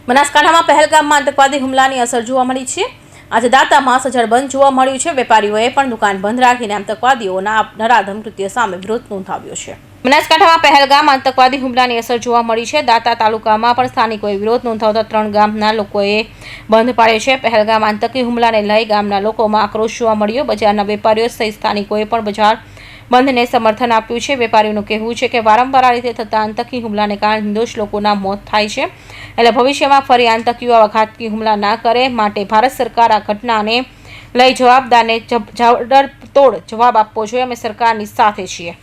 બનાસકાંઠામાં પહેલગામમાં આતંકવાદી હુમલાની અસર જોવા મળી છે। આજે દાંતામાં સજ્જડ બંધ જોવા મળ્યું છે। વેપારીઓએ પણ દુકાન બંધ રાખીને આતંકવાદીઓના નરાધમ કૃત્ય સામે વિરોધ નોંધાવ્યો છે। બનાસકાંઠામાં પહેલગામ આતંકવાદી હુમલાની અસર જોવા મળી છે। દાંતા તાલુકામાં પણ સ્થાનિકોએ વિરોધ નોંધાવતા 3 ગામના લોકોએ બંધ પાડ્યો છે। પહેલગામ આતંકી હુમલાને લઈ ગામના લોકોમાં આક્રોશ જોવા મળ્યો। બજારના વેપારીઓ સહિત સ્થાનિકોએ પણ બજાર બંધને સમર્થન આપ્યું છે। વેપારીઓનું કહેવું છે કે વારંવાર આ રીતે થતા આતંકી હુમલાને કારણે નિર્દોષ લોકોના મોત થાય છે, એટલે ભવિષ્યમાં ફરી આતંકીઓ આવા ઘાતકી હુમલા ના કરે, માટે ભારત સરકાર આ ઘટનાને લઈ જવાબદારને જવાબતોડ જવાબ આપવો જોઈએ। અમે સરકારની સાથે છીએ।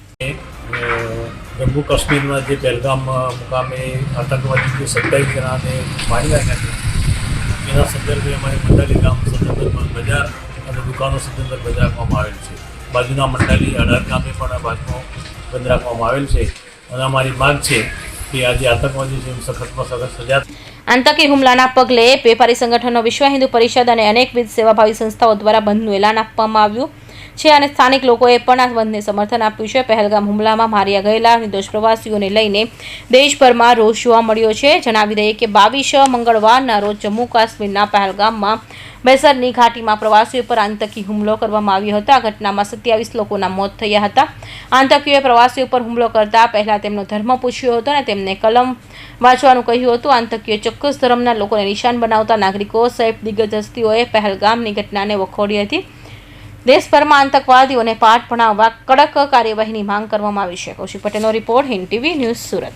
જમ્મુ કાશ્મીરમાં જે પહેલગામ મુકામે આતંકવાદી જે 27 જણાને મારી નાખ્યા છે, એના સંદર્ભે અમારે મંડાલી ગામ સદંતર બજાર અને દુકાનો સદંતર બંધ રાખવામાં આવેલ છે। બાજુના મંડાલી અડાર ગામે પણ બાજુમાં બંધ રાખવામાં આવેલ છે અને અમારી માંગ છે કે આજે આતંકવાદી છે સખતમાં સખત સજા। આતંકી હુમલાના પગલે વેપારી સંગઠનો, વિશ્વ હિન્દુ પરિષદ અને અનેકવિધ સેવાભાવી સંસ્થાઓ દ્વારા બંધનું એલાન આપવામાં આવ્યું છે અને સ્થાનિક લોકોએ પણ આ બંધને સમર્થન આપ્યું છે। પહેલગામ હુમલામાં માર્યા ગયેલા નિર્દોષ પ્રવાસીઓને લઈને દેશભરમાં રોષ જોવા મળ્યો છે। જણાવી દઈએ કે 22 મંગળવારના રોજ જમ્મુ કાશ્મીરના પહેલગામમાં બેસરની ઘાટીમાં પ્રવાસીઓ પર આતંકી હુમલો કરવામાં આવ્યો હતો। આ ઘટનામાં 27 લોકોના મોત થયા હતા। આતંકીઓએ પ્રવાસીઓ પર હુમલો કરતા પહેલા તેમનો ધર્મ પૂછ્યો હતો અને તેમને કલમ વાંચવાનું કહ્યું હતું। આતંકીઓએ ચોક્કસ ધર્મના લોકોને નિશાન બનાવતા નાગરિકો સહિત દિગ્ગજ હસ્તીઓએ પહેલગામની ઘટનાને વખોડી હતી। દેશભરમાં આતંકવાદીઓને પાઠ ભણાવવા કડક કાર્યવાહીની માંગ કરવામાં આવી છે। કૌશિક પટેલનો report, Hind TV news, Surat.